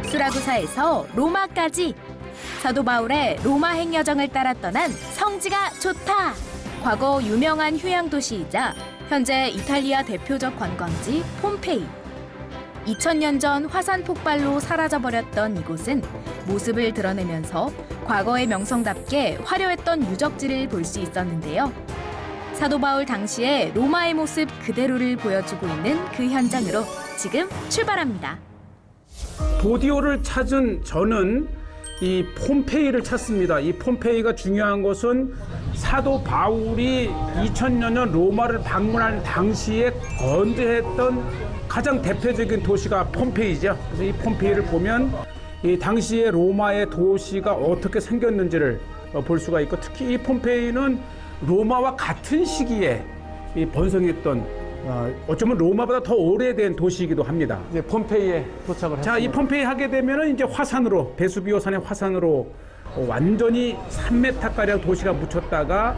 수라구사에서 로마까지 사도 바울의 로마 행여정을 따라 떠난 성지가 좋다. 과거 유명한 휴양도시이자 현재 이탈리아 대표적 관광지 폼페이. 2000년 전 화산 폭발로 사라져버렸던 이곳은 모습을 드러내면서 과거의 명성답게 화려했던 유적지를 볼 수 있었는데요. 사도 바울 당시의 로마의 모습 그대로를 보여주고 있는 그 현장으로 지금 출발합니다. 보디오를 찾은 저는 이 폼페이를 찾습니다. 이 폼페이가 중요한 것은 사도 바울이 2000년 전 로마를 방문한 당시에 건재했던 가장 대표적인 도시가 폼페이죠. 그래서 이 폼페이를 보면 이 당시에 로마의 도시가 어떻게 생겼는지를 볼 수가 있고, 특히 이 폼페이는 로마와 같은 시기에 이 번성했던 어쩌면 로마보다 더 오래된 도시이기도 합니다. 이제 폼페이에 도착을 했습니다. 자, 이 폼페이 하게 되면은 이제 화산으로, 베수비오 산의 화산으로 완전히 3m가량 도시가 묻혔다가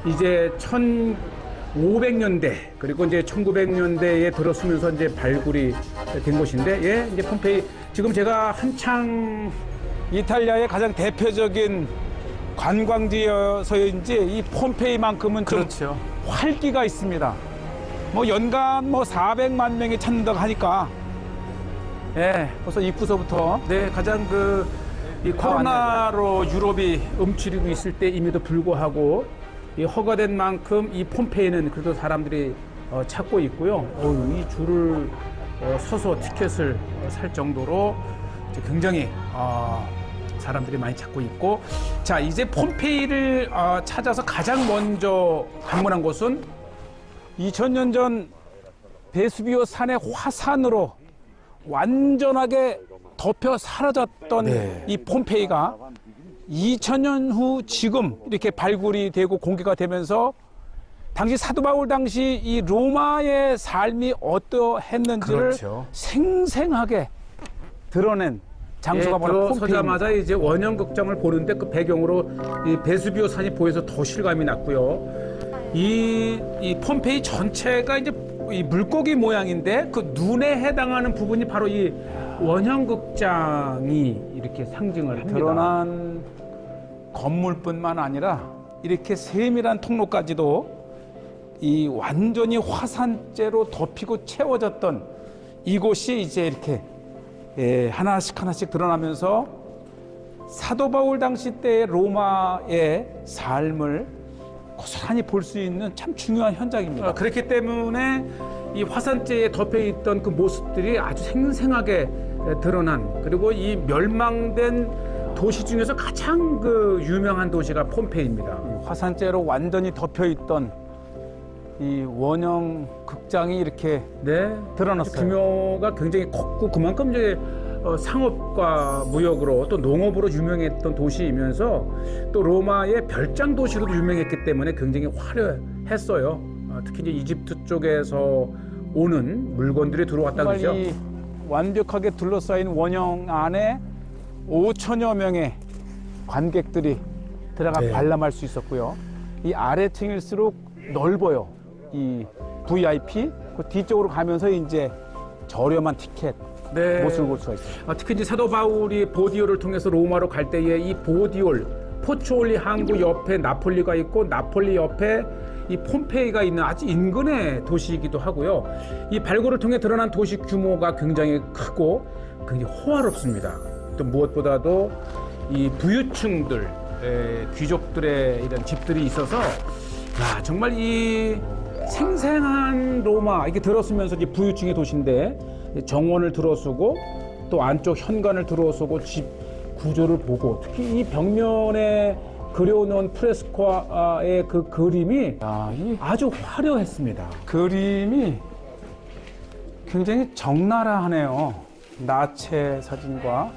이제 1500년대 그리고 이제 1900년대에 들어서면서 이제 발굴이 된 곳인데, 예, 이제 폼페이 지금 제가 한창 이탈리아의 가장 대표적인 관광지여서인지 이 폼페이만큼은 좀 그렇죠. 활기가 있습니다. 뭐 연간 뭐 400만 명이 찾는다고 하니까, 예, 벌써 입구서부터 네, 가장 이 코로나로 유럽이 움츠리고 있을 때임에도 불구하고 이 허가된 만큼 이 폼페이는 그래도 사람들이 찾고 있고요. 이 줄을 서서 티켓을 살 정도로 이제 굉장히 사람들이 많이 찾고 있고, 자, 이제 폼페이를 찾아서 가장 먼저 방문한 곳은 2000년 전 베수비오 산의 화산으로 완전하게 덮여 사라졌던 이 폼페이가 2000년 후 지금 이렇게 발굴이 되고 공개가 되면서 당시 사도 바울 당시 이 로마의 삶이 어떠했는지를 그렇죠. 생생하게 드러낸 장소가 바로 폼페이입니다. 들어서자마자 이제 원형극장을 보는데 그 배경으로 이 베수비오 산이 보여서 더 실감이 났고요. 이 폼페이 전체가 이제 이 물고기 모양인데 그 눈에 해당하는 부분이 바로 이 원형극장이 이렇게 상징을 합니다. 드러난 건물뿐만 아니라 이렇게 세밀한 통로까지도 이 완전히 화산재로 덮이고 채워졌던 이곳이 이제 이렇게 하나씩 하나씩 드러나면서 사도 바울 당시 때의 로마의 삶을 고스란히 볼 수 있는 참 중요한 현장입니다. 그렇기 때문에 이 화산재에 덮여 있던 그 모습들이 아주 생생하게 드러난, 그리고 이 멸망된 도시 중에서 가장 유명한 도시가 폼페이입니다. 화산재로 완전히 덮여 있던 이 원형 극장이 이렇게 드러났어요. 규모가 굉장히 컸고 그만큼 이제 상업과 무역으로 또 농업으로 유명했던 도시이면서 또 로마의 별장 도시로도 유명했기 때문에 굉장히 화려했어요. 특히 이제 이집트 쪽에서 오는 물건들이 들어왔다 정말 그러죠. 이 완벽하게 둘러싸인 원형 안에 5천여 명의 관객들이 들어가 관람할 수 있었고요. 이 아래층일수록 넓어요. 이 VIP 그 뒤쪽으로 가면서 이제 저렴한 티켓 모습을 볼 수가 있어요. 특히 이제 사도 바울이 보디올을 통해서 로마로 갈 때에 이 보디올, 포초올리 항구 옆에 나폴리가 있고 나폴리 옆에 이 폼페이가 있는 아주 인근의 도시이기도 하고요. 이 발굴을 통해 드러난 도시 규모가 굉장히 크고 굉장히 호화롭습니다. 또 무엇보다도 이 부유층들, 귀족들의 이런 집들이 있어서 정말 이 생생한 로마 이게 들어서면서 이제 부유층의 도시인데 정원을 들어서고 또 안쪽 현관을 들어서고 집 구조를 보고 특히 이 벽면에 그려놓은 프레스코의 그 그림이 아주 화려했습니다. 그림이 굉장히 적나라하네요. 나체 사진과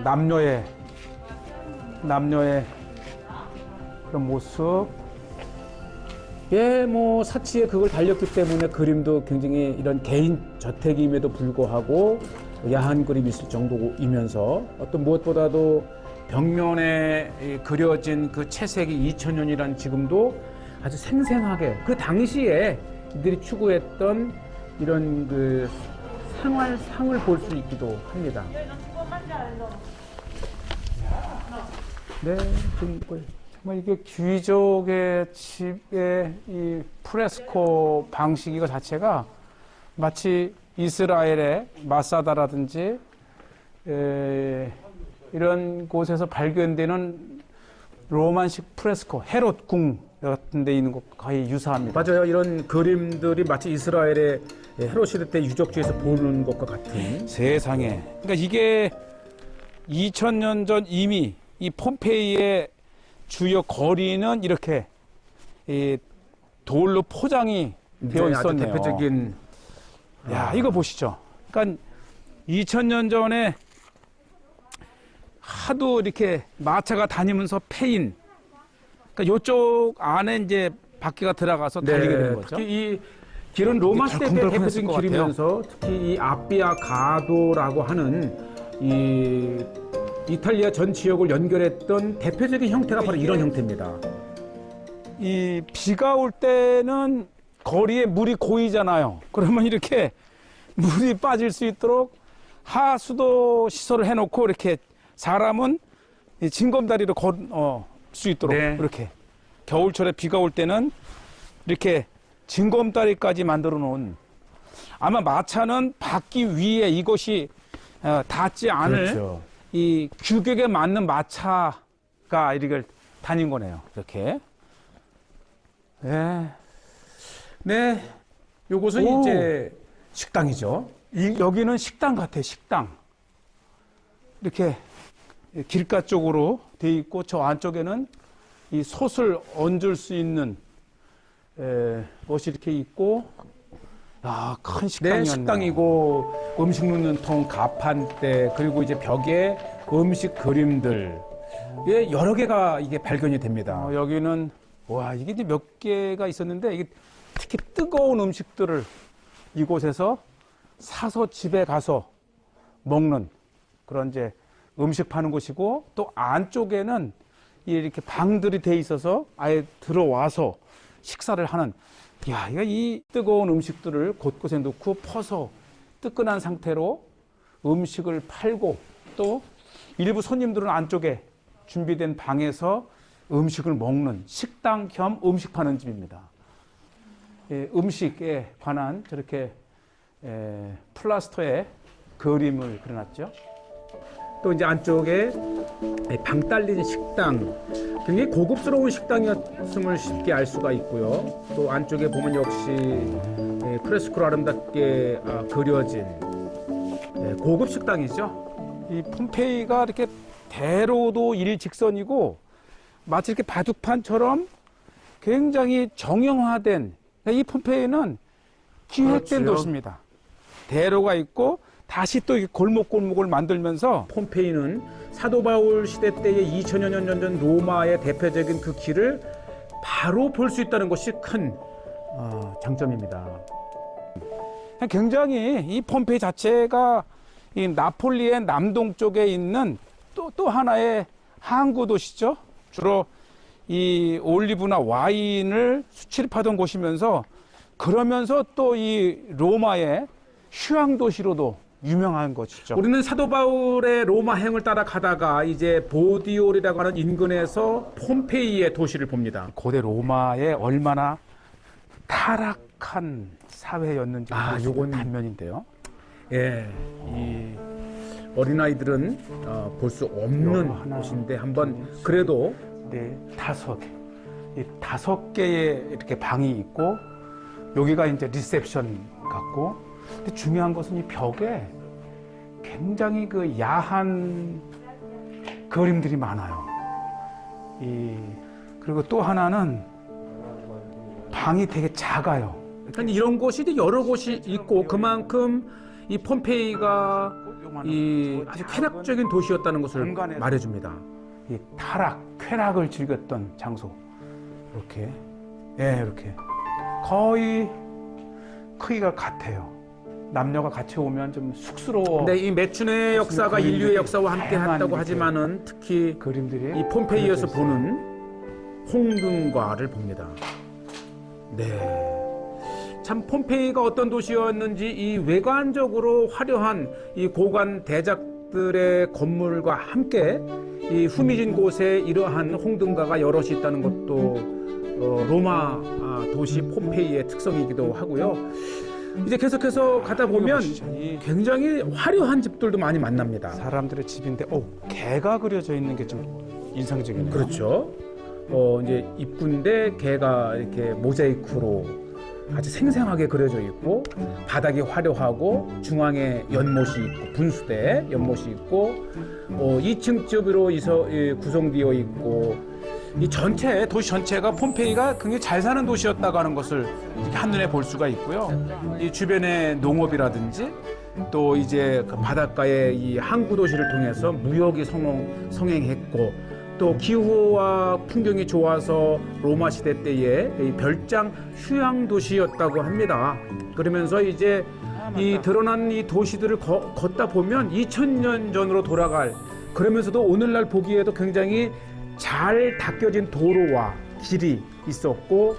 남녀의 그런 모습. 뭐 사치에 그걸 달렸기 때문에 그림도 굉장히 이런 개인 저택임에도 불구하고 야한 그림이 있을 정도이면서 어떤 무엇보다도 벽면에 그려진 그 채색이 2000년이란 지금도 아주 생생하게 그 당시에 이들이 추구했던 이런 생활상을 볼 수 있기도 합니다. 네, 지금 정말 이게 귀족의 집의 이 프레스코 방식 이거 자체가 마치 이스라엘의 마사다라든지 이런 곳에서 발견되는 로만식 프레스코, 헤롯 궁 같은 데 있는 것 거의 유사합니다. 맞아요. 이런 그림들이 마치 이스라엘의 헤롯 시대 때 유적지에서 보는 것과 같은. 세상에. 그러니까 이게 2000년 전 이미 이 폼페이의 주요 거리는 이렇게 이 돌로 포장이 되어 아주 있었네요. 대표적인. 야, 이거 보시죠. 그러니까 2000년 전에 하도 이렇게 마차가 다니면서 패인. 그러니까 이쪽 안에 이제 바퀴가 들어가서 달리게 되는 거죠. 특히 이 길은 로마 시대 때 덜컹덜컹했을 대표적인 것 같아요. 길이면서 특히 이 아비아 가도라고 하는 이 이탈리아 전 지역을 연결했던 대표적인 형태가 바로 이런 형태입니다. 이 비가 올 때는 거리에 물이 고이잖아요. 그러면 이렇게 물이 빠질 수 있도록 하수도 시설을 해놓고 이렇게 사람은 이 징검다리로 걸 수 있도록 네. 이렇게 겨울철에 비가 올 때는 이렇게 징검다리까지 만들어 놓은 아마 마차는 바퀴 위에 이것이 닿지 않을 그렇죠. 이 규격에 맞는 마차가 이걸 다닌 거네요. 이렇게. 네. 네, 요것은 오. 이제 식당이죠. 여기는 식당 같아, 식당. 이렇게 길가 쪽으로 돼 있고 저 안쪽에는 이 솥을 얹을 수 있는 것이 이렇게 있고, 야, 큰 식당이었네요. 네, 식당이고 음식 넣는 통, 가판대, 그리고 이제 벽에 음식 그림들, 예, 여러 개가 이게 발견이 됩니다. 여기는 와, 이게 이제 몇 개가 있었는데 이게 특히 뜨거운 음식들을 이곳에서 사서 집에 가서 먹는 그런 이제 음식 파는 곳이고, 또 안쪽에는 이렇게 방들이 돼 있어서 아예 들어와서 식사를 하는. 야, 이 뜨거운 음식들을 곳곳에 놓고 퍼서 뜨끈한 상태로 음식을 팔고, 또 일부 손님들은 안쪽에 준비된 방에서 음식을 먹는 식당 겸 음식 파는 집입니다. 음식에 관한 저렇게 플라스터에 그림을 그려놨죠. 또 이제 안쪽에 방 딸린 식당, 굉장히 고급스러운 식당이었음을 쉽게 알 수가 있고요. 또 안쪽에 보면 역시 프레스코로 아름답게 그려진 고급 식당이죠. 이 폼페이가 이렇게 대로도 일직선이고 마치 이렇게 바둑판처럼 굉장히 정형화된, 이 폼페이는 기획된 그렇죠. 도시입니다. 대로가 있고 다시 또 이렇게 골목골목을 만들면서 폼페이는 사도 바울 시대 때의 2000여 년 전 로마의 대표적인 그 길을 바로 볼 수 있다는 것이 큰 장점입니다. 굉장히 이 폼페이 자체가 이 나폴리의 남동쪽에 있는 또 하나의 항구 도시죠. 주로 이 올리브나 와인을 수출입하던 곳이면서, 그러면서 또 이 로마의 휴양 도시로도 유명한 것이죠. 우리는 사도 바울의 로마행을 따라 가다가 이제 보디올이라고 하는 인근에서 폼페이의 도시를 봅니다. 고대 로마에 얼마나 타락한 사회였는지 요건 단면인데요. 예, 이 어린아이들은 볼 수 없는 하나, 곳인데 한번 그래도 네, 이 5개의 이렇게 방이 있고, 여기가 이제 리셉션 같고, 근데 중요한 것은 이 벽에 굉장히 그 야한 그림들이 많아요. 그리고 또 하나는 방이 되게 작아요. 그러니까 이런 곳이 이제 여러 곳이 있고 그만큼 이 폼페이가 이 아주 쾌락적인 도시였다는 것을 공간에서. 말해줍니다. 이 쾌락을 즐겼던 장소. 이렇게, 이렇게 거의 크기가 같아요. 남녀가 같이 오면 좀 쑥스러워. 근데 이 매춘의 역사가 그림들이 인류의 역사와 함께 다양한 했다고 이렇게 하지만은 특히 그림들이 이 폼페이에서 그려져 있어요. 보는 홍등과를 봅니다. 네. 참 폼페이가 어떤 도시였는지 이 외관적으로 화려한 이 고관 대작들의 건물과 함께 이 후미진 곳에 이러한 홍등가가 여럿이 있다는 것도 로마 도시 폼페이의 특성이기도 하고요. 이제 계속해서 가다 보면 굉장히 화려한 집들도 많이 만납니다. 사람들의 집인데, 개가 그려져 있는 게 좀 인상적이네요. 그렇죠. 이제 입구인데 개가 이렇게 모자이크로 아주 생생하게 그려져 있고 바닥이 화려하고 중앙에 연못이 있고 분수대 연못이 있고 2층집으로 구성되어 있고 이 전체 도시 전체가 폼페이가 굉장히 잘 사는 도시였다고 하는 것을 이렇게 한눈에 볼 수가 있고요. 이 주변의 농업이라든지 또 이제 그 바닷가의 이 항구 도시를 통해서 무역이 성행했고 또 기후와 풍경이 좋아서 로마 시대 때의 이 별장 휴양 도시였다고 합니다. 그러면서 이제 이 드러난 이 도시들을 걷다 보면 2000년 전으로 돌아갈 그러면서도 오늘날 보기에도 굉장히 잘 닦여진 도로와 길이 있었고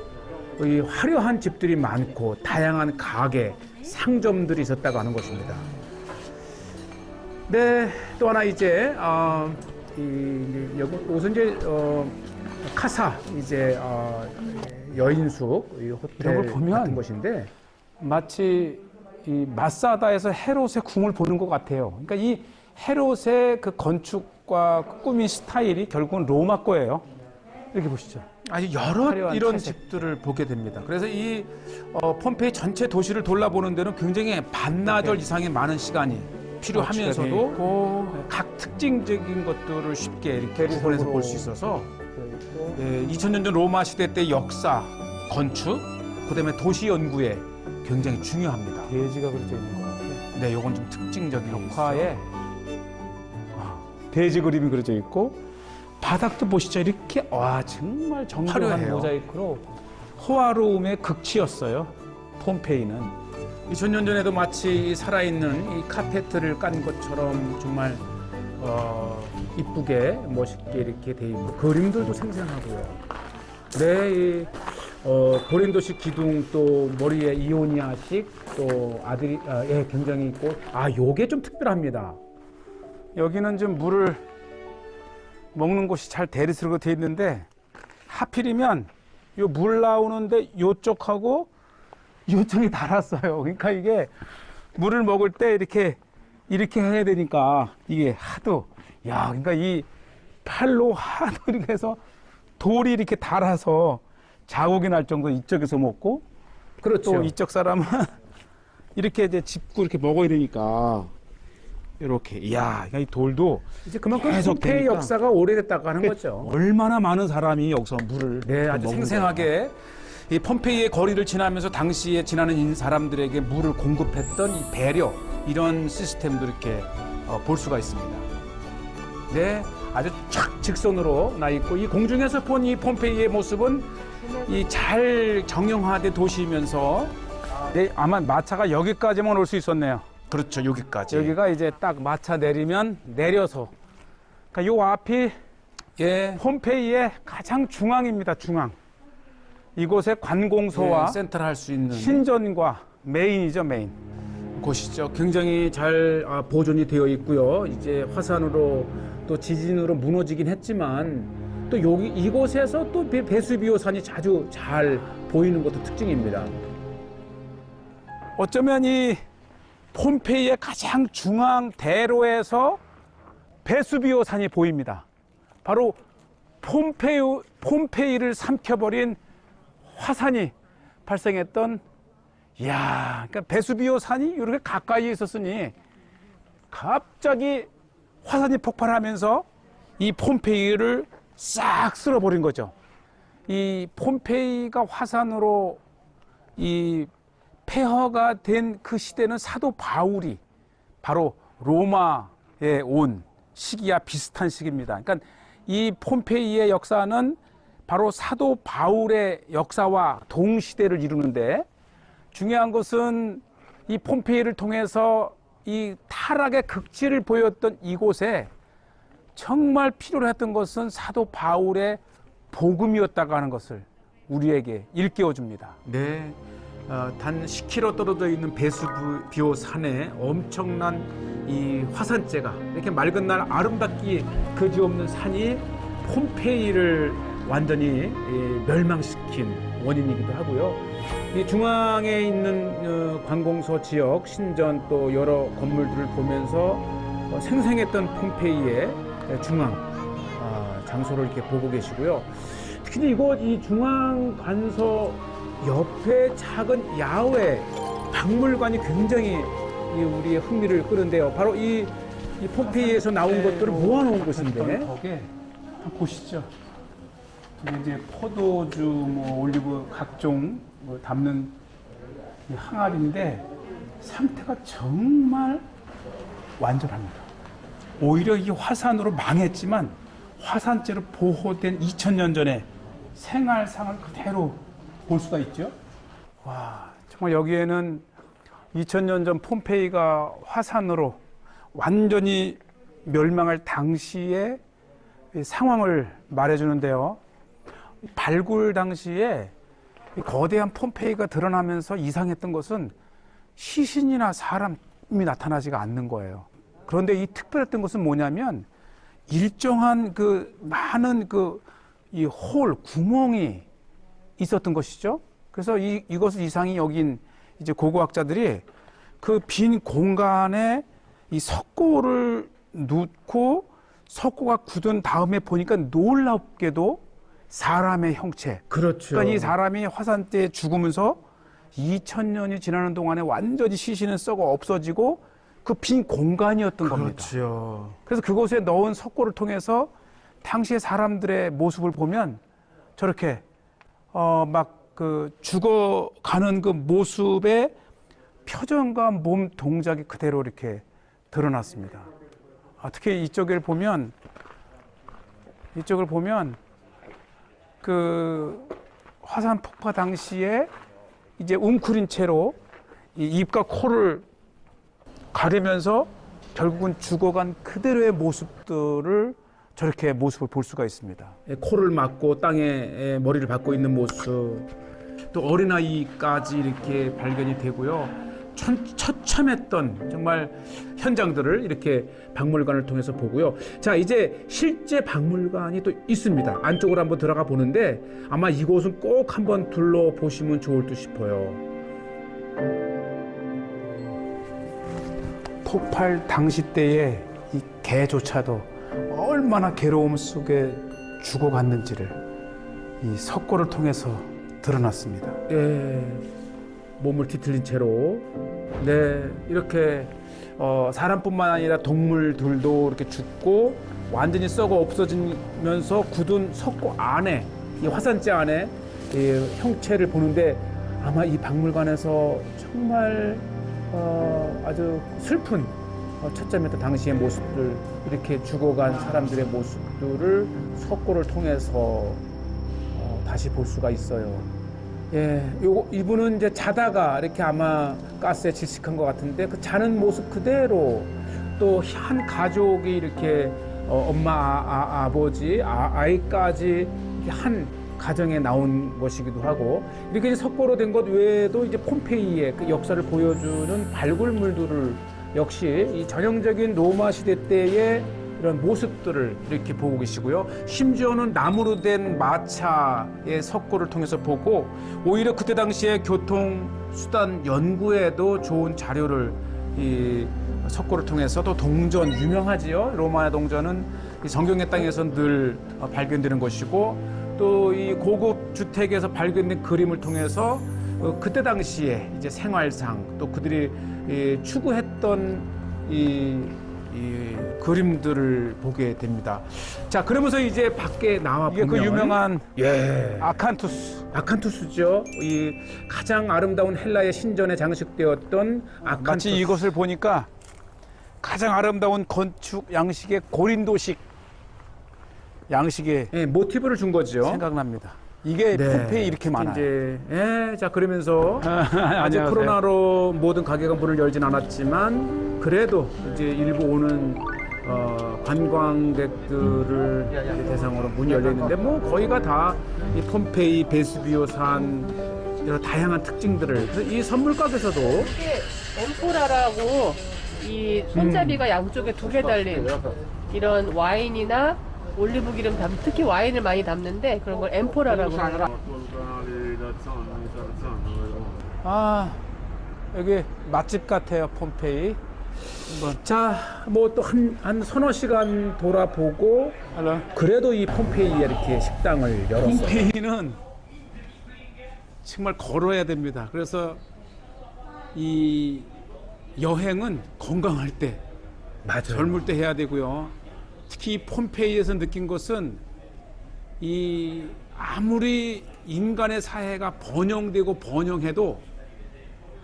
이 화려한 집들이 많고 다양한 가게, 상점들이 있었다고 하는 것입니다. 네, 또 하나 이제 여기서 이제 카사 이제 여인숙 이 호텔 이걸 보면 같은 것인데 마치 이 마사다에서 헤롯의 궁을 보는 것 같아요. 그러니까 이 헤롯의 그 건축과 그 꾸민 스타일이 결국은 로마 거예요. 이렇게 보시죠. 아주 여러 이런 채색. 집들을 보게 됩니다. 그래서 이 폼페이 전체 도시를 돌아보는 데는 굉장히 반나절 이상의 많은 시간이 필요하면서도 각 특징적인 것들을 쉽게 이렇게 구분해서 볼 수 있어서 2000년 전 로마 시대 때 역사, 건축, 그다음에 도시 연구에 굉장히 중요합니다. 돼지가 그려져 있는 것 같아요. 네, 요건 좀 특징적인 화에 돼지 그림이 그려져 있고 바닥도 보시죠. 이렇게 정말 정교한 화려해요. 모자이크로 호화로움의 극치였어요. 폼페이는. 2000년 전에도 마치 살아있는 이 카페트를 깐 것처럼 정말 이쁘게 멋있게 이렇게 돼 있고 그림들도 생생하고요. 네, 이 고린도식 기둥 또 머리에 이오니아식 또 아들이 굉장히 있고 요게 좀 특별합니다. 여기는 좀 물을 먹는 곳이 잘 대리스로 돼 있는데 하필이면 요 물 나오는데 요쪽하고 요쪽이 달았어요. 그러니까 이게 물을 먹을 때 이렇게 해야 되니까 이게 하도 그러니까 이 팔로 하도 이렇게 해서 돌이 이렇게 달아서 자국이 날 정도 이쪽에서 먹고 그렇죠. 또 이쪽 사람은 이렇게 이제 짚고 이렇게 먹어야 되니까 이렇게 이 돌도 이제 그만큼 계속 폼페이 되니까. 역사가 오래됐다고 하는 거죠. 얼마나 많은 사람이 여기서 물을 네, 아주 먹는 생생하게 이 폼페이의 거리를 지나면서 당시에 지나는 사람들에게 물을 공급했던 이 배려 이런 시스템도 이렇게 볼 수가 있습니다. 네, 아주 촥 직선으로 나 있고 이 공중에서 본 이 폼페이의 모습은 이 잘 정형화된 도시이면서 네, 아마 마차가 여기까지만 올 수 있었네요. 그렇죠, 여기까지. 여기가 이제 딱 마차 내리면 내려서 그러니까 요 앞이 폼페이의 가장 중앙입니다. 중앙. 이곳에 관공서와 센터를 할 수 있는 신전과 메인이죠, 메인. 곳이죠. 굉장히 잘 보존이 되어 있고요. 이제 화산으로 또 지진으로 무너지긴 했지만 또 이곳에서 또 베수비오산이 자주 잘 보이는 것도 특징입니다. 어쩌면 이 폼페이의 가장 중앙 대로에서 베수비오 산이 보입니다. 바로 폼페이를 삼켜버린 화산이 발생했던 그러니까 베수비오 산이 이렇게 가까이에 있었으니 갑자기 화산이 폭발하면서 이 폼페이를 싹 쓸어버린 거죠. 이 폼페이가 화산으로 이 폐허가 된 그 시대는 사도 바울이 바로 로마에 온 시기와 비슷한 시기입니다. 그러니까 이 폼페이의 역사는 바로 사도 바울의 역사와 동시대를 이루는데 중요한 것은 이 폼페이를 통해서 이 타락의 극치를 보였던 이곳에 정말 필요로 했던 것은 사도 바울의 복음이었다고 하는 것을 우리에게 일깨워 줍니다. 네. 단 10km 떨어져 있는 베수비오 산에 엄청난 이 화산재가 이렇게 맑은 날 아름답기 그지없는 산이 폼페이를 완전히 멸망시킨 원인이기도 하고요. 이 중앙에 있는 관공서 지역, 신전 또 여러 건물들을 보면서 생생했던 폼페이의 중앙 장소를 이렇게 보고 계시고요. 특히 이 중앙 관서 옆에 작은 야외 박물관이 굉장히 우리의 흥미를 끄는데요. 바로 이 폼페이에서 나온 것들을 모아놓은 곳인데. 거기에 한번 보시죠. 이게 이제 포도주, 뭐 올리브 각종 뭐 담는 이 항아리인데 상태가 정말 완전합니다. 오히려 이 화산으로 망했지만 화산재로 보호된 2000년 전에 생활상을 그대로 볼 수가 있죠. 와, 정말 여기에는 2000년 전 폼페이가 화산으로 완전히 멸망할 당시의 상황을 말해주는데요. 발굴 당시에 거대한 폼페이가 드러나면서 이상했던 것은 시신이나 사람이 나타나지가 않는 거예요. 그런데 이 특별했던 것은 뭐냐면 일정한 많은 이 홀, 구멍이 있었던 것이죠. 그래서 이것을 이상히 여긴 이제 고고학자들이 그 빈 공간에 이 석고를 넣고 석고가 굳은 다음에 보니까 놀랍게도 사람의 형체. 그렇죠. 그러니까 이 사람이 화산재에 죽으면서 2000년이 지나는 동안에 완전히 시신은 썩어 없어지고 그 빈 공간이었던 겁니다. 그렇죠. 그래서 그곳에 넣은 석고를 통해서 당시의 사람들의 모습을 보면 저렇게 죽어가는 그 모습의 표정과 몸 동작이 그대로 이렇게 드러났습니다. 특히 이쪽을 보면 그 화산 폭파 당시에 이제 웅크린 채로 이 입과 코를 가리면서 결국은 죽어간 그대로의 모습들을 저렇게 모습을 볼 수가 있습니다. 코를 막고 땅에 머리를 박고 있는 모습, 또 어린아이까지 이렇게 발견이 되고요. 처참했던 정말 현장들을 이렇게 박물관을 통해서 보고요. 자, 이제 실제 박물관이 또 있습니다. 안쪽으로 한번 들어가 보는데 아마 이곳은 꼭 한번 둘러보시면 좋을 듯 싶어요. 폭발 당시 때에 이 개조차도 얼마나 괴로움 속에 죽어갔는지를 이 석고를 통해서 드러났습니다. 몸을 뒤틀린 채로 이렇게 사람뿐만 아니라 동물들도 이렇게 죽고 완전히 썩어 없어지면서 굳은 석고 안에 이 화산재 안에 이 형체를 보는데 아마 이 박물관에서 정말 아주 슬픈 초점이었던 당시의 모습들, 이렇게 죽어간 사람들의 모습들을 석고를 통해서 다시 볼 수가 있어요. 이분은 이제 자다가 이렇게 아마 가스에 질식한 것 같은데 그 자는 모습 그대로 또 한 가족이 이렇게 엄마, 아버지, 아이까지 한 가정에 나온 것이기도 하고, 이렇게 이제 석고로 된 것 외에도 이제 폼페이의 그 역사를 보여주는 발굴물들을 역시 이 전형적인 로마 시대 때의 이런 모습들을 이렇게 보고 계시고요. 심지어는 나무로 된 마차의 석고를 통해서 보고 오히려 그때 당시에 교통수단 연구에도 좋은 자료를 이 석고를 통해서 또 동전 유명하지요. 로마의 동전은 이 성경의 땅에서 늘 발견되는 것이고 또 이 고급 주택에서 발견된 그림을 통해서 그때 당시에 이제 생활상 또 그들이 추구했던 이 그림들을 보게 됩니다. 자, 그러면서 이제 밖에 나와 이게 보면 그 유명한 아칸투스죠. 이 가장 아름다운 헬라의 신전에 장식되었던 아칸투스. 마치 이것을 보니까 가장 아름다운 건축 양식의 고린도식 양식의 모티브를 준 거죠. 생각납니다. 이게 폼페이 이렇게 많아요. 이제, 자, 그러면서 아직 안녕하세요. 코로나로 모든 가게가 문을 열진 않았지만 그래도 이제 일부 오는 관광객들을 대상으로 문이 열려 있는데 뭐 거의가 다 이 폼페이 베수비오 산 여러 다양한 특징들을 그래서 이 선물 가게에서도 이게 엠포라라고 이 손잡이가 양쪽에 두 개 달린 이런 와인이나 올리브 기름 담 특히 와인을 많이 담는데 그런 걸 엠포라라고 해요. 아, 여기 맛집 같아요, 폼페이. 자, 뭐 또 한 서너 시간 돌아보고 알아? 그래도 이 폼페이에 이렇게 식당을 열었어요. 폼페이는 정말 걸어야 됩니다. 그래서 이 여행은 건강할 때, 맞아요. 젊을 때 해야 되고요. 특히 이 폼페이에서 느낀 것은 이 아무리 인간의 사회가 번영되고 번영해도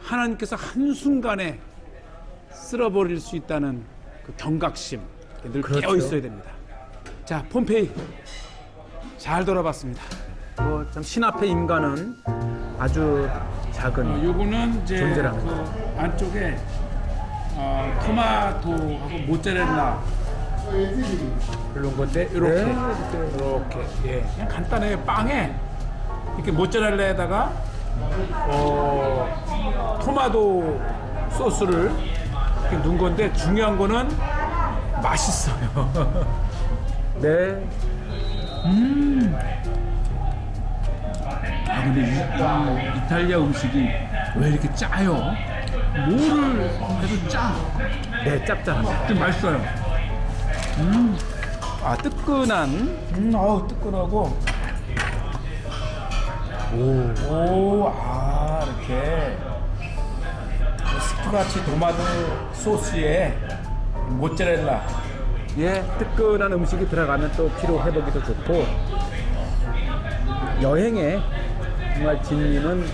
하나님께서 한순간에 쓸어버릴 수 있다는 그 경각심 늘 그렇죠. 깨어 있어야 됩니다. 자, 폼페이 잘 돌아봤습니다. 참 신앞의 인간은 아주 작은 요거는 이제 존재라는 그 안쪽에 토마토하고 모짜렐라 그런 건데 이렇게 네. 이렇게 예 그냥 간단해요. 빵에 이렇게 모짜렐라에다가 토마토 소스를 이렇게 넣은 건데 중요한 거는 맛있어요. 네. 아 근데 이 이탈리아 음식이 왜 이렇게 짜요? 뭐를 해도 짜. 네, 짭짤합니다. 좀 맛있어요. 아 뜨끈한. 어우 뜨끈하고. 오, 이렇게 스프라치 도마토 소스에 모짜렐라. 예, 뜨끈한 음식이 들어가면 또 피로 회복이 더 좋고 여행에 정말 진리는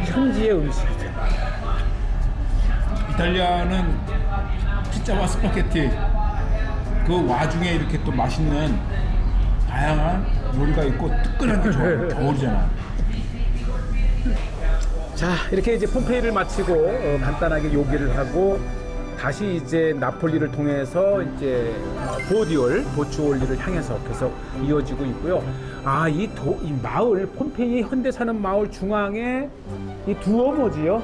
현지의 음식이죠. 이탈리아는 피자와 스파게티 그 와중에 이렇게 또 맛있는 다양한 요리가 있고 뜨끈한 게 좋아요. 겨울이잖아. 자, 이렇게 이제 폼페이를 마치고 간단하게 요기를 하고 다시 이제 나폴리를 통해서 이제 보추올리를 향해서 계속 이어지고 있고요. 아, 이 마을 폼페이 현대 사는 마을 중앙에 이 두오모지요.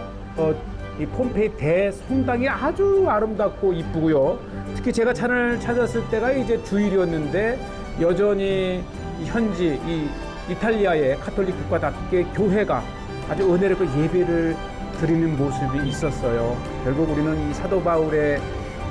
이 폼페이 대성당이 아주 아름답고 이쁘고요. 특히 제가 차를 찾았을 때가 이제 주일이었는데 여전히 이 현지 이 이탈리아의 카톨릭 국가답게 교회가 아주 은혜롭게 예배를 드리는 모습이 있었어요. 결국 우리는 이 사도 바울의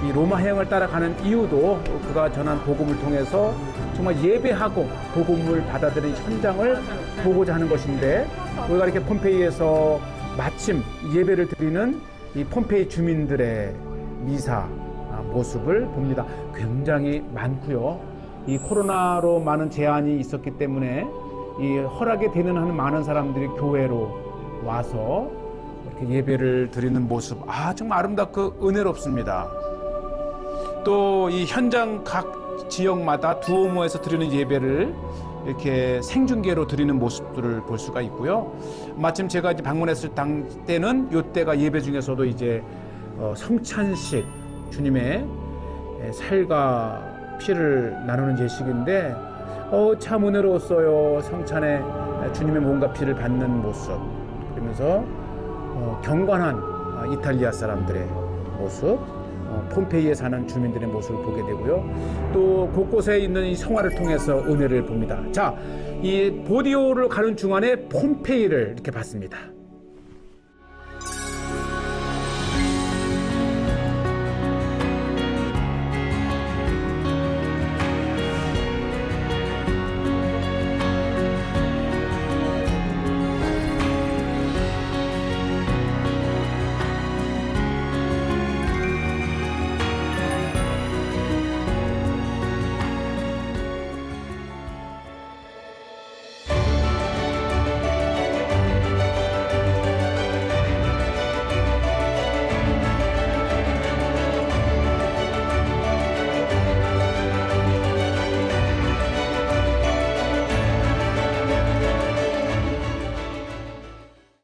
이 로마 해역을 따라가는 이유도 그가 전한 복음을 통해서 정말 예배하고 복음을 받아들인 현장을 보고자 하는 것인데 우리가 이렇게 폼페이에서 마침 예배를 드리는 이 폼페이 주민들의 미사 모습을 봅니다. 굉장히 많고요. 이 코로나로 많은 제한이 있었기 때문에 이 허락이 되는 한 많은 사람들이 교회로 와서 이렇게 예배를 드리는 모습, 정말 아름답고 은혜롭습니다. 또 이 현장 각 지역마다 두오모에서 드리는 예배를 이렇게 생중계로 드리는 모습들을 볼 수가 있고요. 마침 제가 이제 방문했을 때는 이때가 예배 중에서도 이제 성찬식 주님의 살과 피를 나누는 예식인데 참 은혜로웠어요. 성찬에 주님의 몸과 피를 받는 모습, 그러면서 경건한 이탈리아 사람들의 모습, 폼페이에 사는 주민들의 모습을 보게 되고요. 또 곳곳에 있는 이 성화를 통해서 은혜를 봅니다. 자, 이 보디오를 가는 중간에 폼페이를 이렇게 봤습니다.